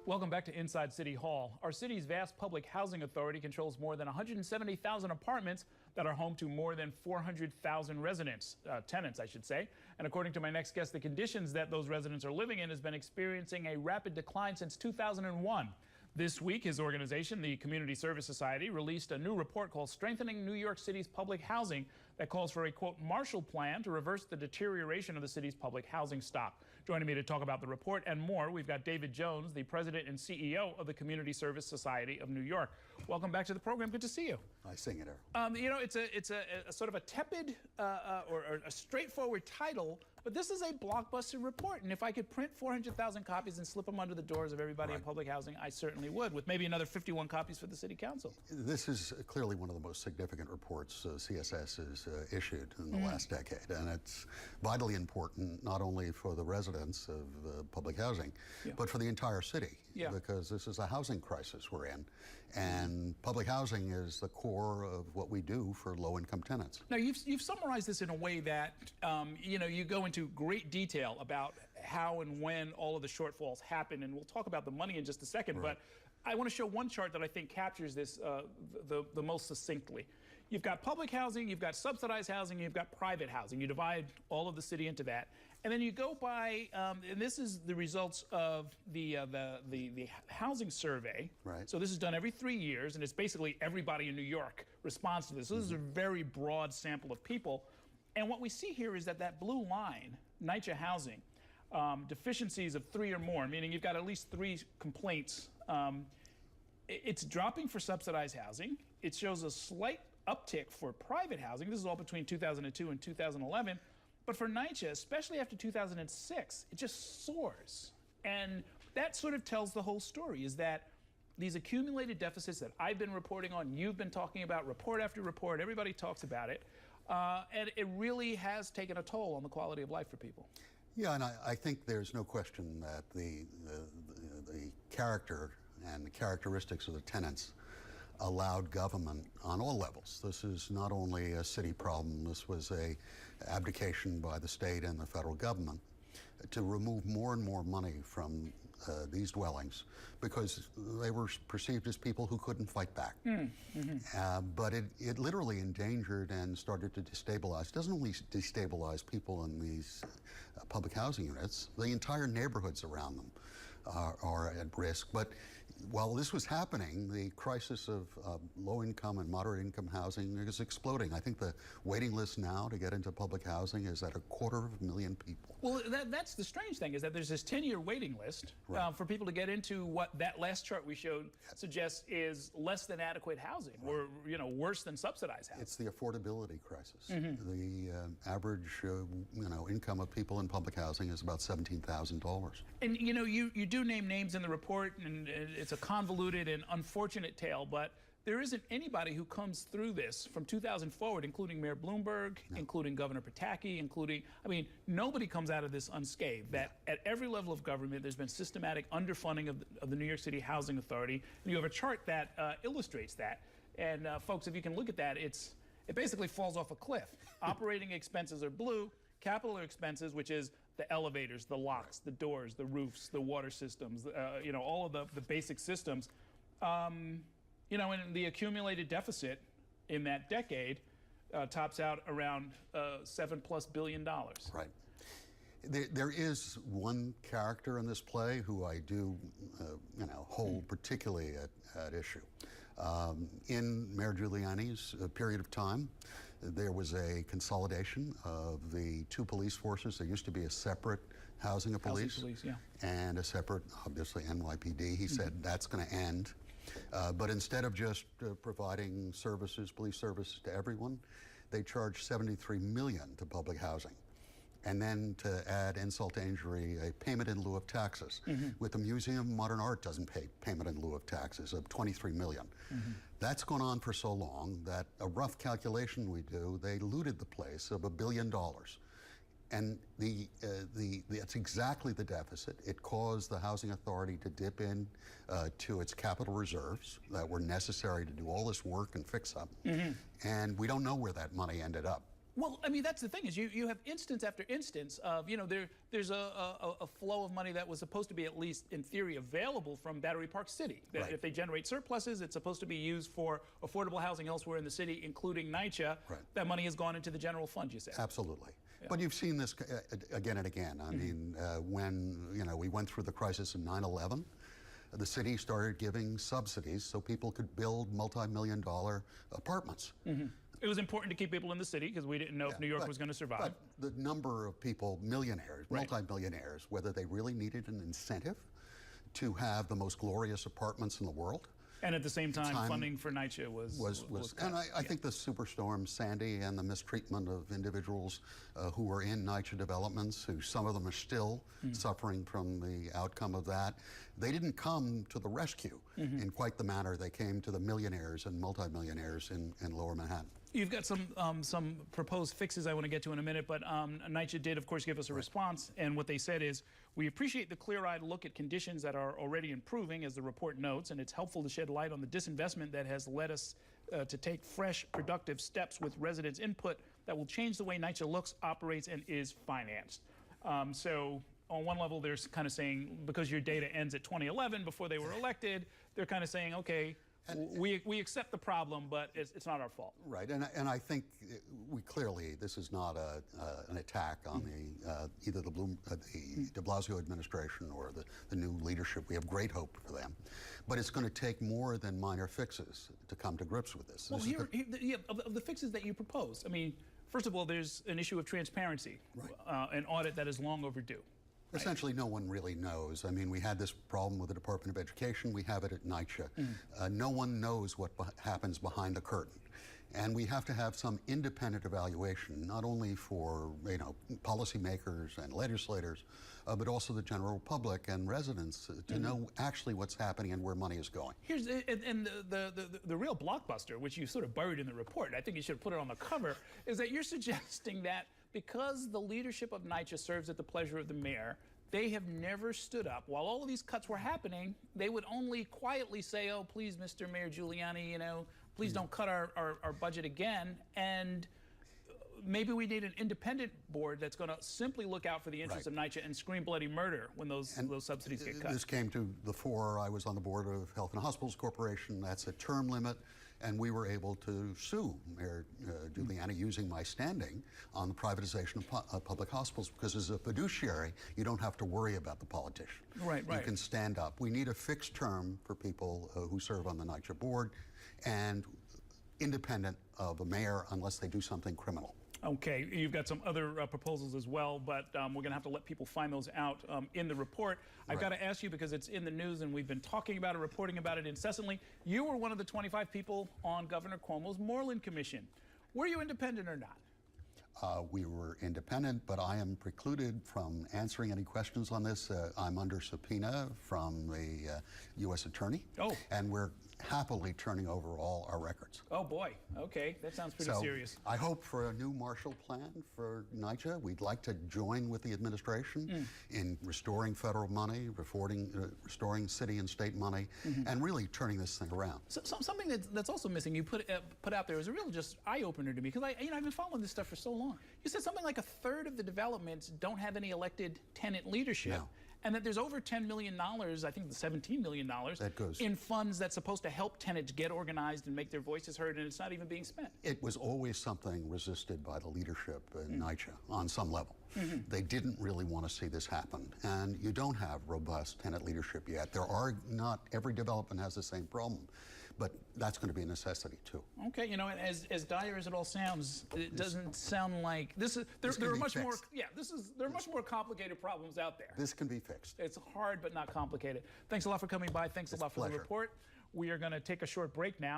Welcome back to Inside City Hall. Our city's vast public housing authority controls more than 170,000 apartments that are home to more than 400,000 tenants, I should say. And according to my next guest, the conditions that those residents are living in has been experiencing a rapid decline since 2001. This week, his organization, the Community Service Society, released a new report called Strengthening New York City's Public Housing that calls for a, quote, Marshall Plan to reverse the deterioration of the city's public housing stock. Joining me to talk about the report and more, we've got David Jones, the president and CEO of the Community Service Society of New York. Welcome back to the program. Good to see you. Nice seeing you, Errol. You know, it's a sort of a tepid or a straightforward title, but this is a blockbuster report. And if I could print 400,000 copies and slip them under the doors of everybody in public housing, I certainly would, with maybe another 51 copies for the City Council. This is clearly one of the most significant reports CSS has issued in the last decade. And it's vitally important, not only for the residents of public housing, but for the entire city. Because this is a housing crisis we're in. And public housing is the core of what we do for low-income tenants. Now, you've summarized this in a way that, you know, you go into great detail about how and when all of the shortfalls happen, and we'll talk about the money in just a second, but I want to show one chart that I think captures this the most succinctly. You've got public housing, you've got subsidized housing, you've got private housing. You divide all of the city into that, and then you go by, and this is the results of the housing survey. So this is done every 3 years, and it's basically everybody in New York responds to this. So this is a very broad sample of people. And what we see here is that blue line, NYCHA housing, deficiencies of 3 or more, meaning you've got at least 3 complaints. It's dropping for subsidized housing. It shows a slight uptick for private housing. This is all between 2002 and 2011. But for NYCHA, especially after 2006, it just soars. And that sort of tells the whole story, is that these accumulated deficits that I've been reporting on, you've been talking about, report after report, everybody talks about it. And it really has taken a toll on the quality of life for people. Yeah, and I think there's no question that the character and the characteristics of the tenants allowed government on all levels. This is not only a city problem, this was an abdication by the state and the federal government to remove more and more money from these dwellings because they were perceived as people who couldn't fight back. But it literally endangered and started to destabilize. It doesn't only destabilize people in these public housing units, the entire neighborhoods around them are at risk. But while this was happening, the crisis of low-income and moderate-income housing is exploding. I think the waiting list now to get into public housing is at 250,000 people. Well, that's the strange thing, is that there's this 10-year waiting list for people to get into what that last chart we showed suggests is less than adequate housing, or worse than subsidized housing. It's the affordability crisis. The average income of people in public housing is about $17,000. And you do name names in the report, and it's a convoluted and unfortunate tale, but there isn't anybody who comes through this from 2000 forward, including Mayor Bloomberg, including Governor Pataki, nobody comes out of this unscathed. That at every level of government, there's been systematic underfunding of the New York City Housing Authority. And you have a chart that illustrates that. And folks, if you can look at that, it basically falls off a cliff. Operating expenses are blue. Capital expenses, which is the elevators, the locks, the doors, the roofs, the water systems, all of the basic systems. And the accumulated deficit in that decade tops out around $7+ billion. Right. There is one character in this play who I do, hold particularly at issue. In Mayor Giuliani's period of time, there was a consolidation of the 2 police forces. There used to be a separate housing and police, and a separate, obviously, NYPD. He said that's going to end. But instead of just providing services, police services to everyone, they charged $73 million to public housing. And then to add insult to injury, a payment in lieu of taxes. With the Museum of Modern Art doesn't pay payment in lieu of taxes of $23 million. That's gone on for so long that a rough calculation we do, they looted the place of $1 billion. And that's exactly the deficit. It caused the Housing Authority to dip in to its capital reserves that were necessary to do all this work and fix up. And we don't know where that money ended up. Well, I mean, that's the thing is you have instance after instance of, there's a flow of money that was supposed to be, at least in theory, available from Battery Park City. That Right. if they generate surpluses, it's supposed to be used for affordable housing elsewhere in the city, including NYCHA. Right. That money has gone into the general fund, you say. Absolutely. But you've seen this again and again. I mean, when we went through the crisis in 9/11, the city started giving subsidies so people could build multi-million-dollar apartments. It was important to keep people in the city because we didn't know if New York was going to survive. But the number of people, millionaires, Right. multi-millionaires, whether they really needed an incentive to have the most glorious apartments in the world. And at the same time, funding for NYCHA was cut. And I think the Superstorm Sandy and the mistreatment of individuals who were in NYCHA developments, who some of them are still suffering from the outcome of that, they didn't come to the rescue in quite the manner they came to the millionaires and multimillionaires in Lower Manhattan. You've got some proposed fixes I want to get to in a minute, but NYCHA did, of course, give us a response, and what they said is, we appreciate the clear-eyed look at conditions that are already improving, as the report notes, and it's helpful to shed light on the disinvestment that has led us to take fresh, productive steps with residents' input that will change the way NYCHA looks, operates, and is financed. So on one level, they're kind of saying, because your data ends at 2011, before they were elected, they're kind of saying, okay, we accept the problem, but it's not our fault. Right, and I think we clearly, this is not an attack on either the de Blasio administration or the new leadership. We have great hope for them, but it's going to take more than minor fixes to come to grips with this. Well, of the fixes that you propose, I mean, first of all, there's an issue of transparency, an audit that is long overdue. Essentially, no one really knows. I mean, we had this problem with the Department of Education. We have it at NYCHA. No one knows what happens behind the curtain. And we have to have some independent evaluation, not only for policymakers and legislators, but also the general public and residents to know actually what's happening and where money is going. Here's the real blockbuster, which you sort of buried in the report, I think you should have put it on the cover, is that you're suggesting that because the leadership of NYCHA serves at the pleasure of the mayor, they have never stood up. While all of these cuts were happening, they would only quietly say, oh, please, Mr. Mayor Giuliani, please don't cut our budget again. And maybe we need an independent board that's going to simply look out for the interests of NYCHA and scream bloody murder when those subsidies get cut. This came to the fore. I was on the board of Health and Hospitals Corporation. That's a term limit. And we were able to sue Mayor Giuliani using my standing on the privatization of public hospitals, because as a fiduciary, you don't have to worry about the politician. Right. You can stand up. We need a fixed term for people who serve on the NYCHA board, and independent of the mayor unless they do something criminal. Okay, you've got some other proposals as well, but we're going to have to let people find those out in the report. I've got to ask you, because it's in the news and we've been talking about it, reporting about it incessantly. You were one of the 25 people on Governor Cuomo's Moreland Commission. Were you independent or not? We were independent, but I am precluded from answering any questions on this. I'm under subpoena from the U.S. Attorney, and we're happily turning over all our records. Oh boy, okay, that sounds pretty serious. I hope for a new Marshall Plan for NYCHA. We'd like to join with the administration in restoring federal money, restoring city and state money, and really turning this thing around. So, something that's also missing, you put out there, is a real just eye-opener to me, because I've been following this stuff for so long. You said something like a third of the developments don't have any elected tenant leadership. No. And that there's over $10 million, I think the $17 million, that goes in funds that's supposed to help tenants get organized and make their voices heard, and it's not even being spent. It was always something resisted by the leadership in NYCHA on some level. They didn't really want to see this happen, and you don't have robust tenant leadership yet. Not every development has the same problem, but that's going to be a necessity too. Okay, as dire as it all sounds, it doesn't sound like there are much more. Yeah, there are much more complicated problems out there. This can be fixed. It's hard but not complicated. Thanks a lot for coming by. Thanks a lot for the report. We are going to take a short break now.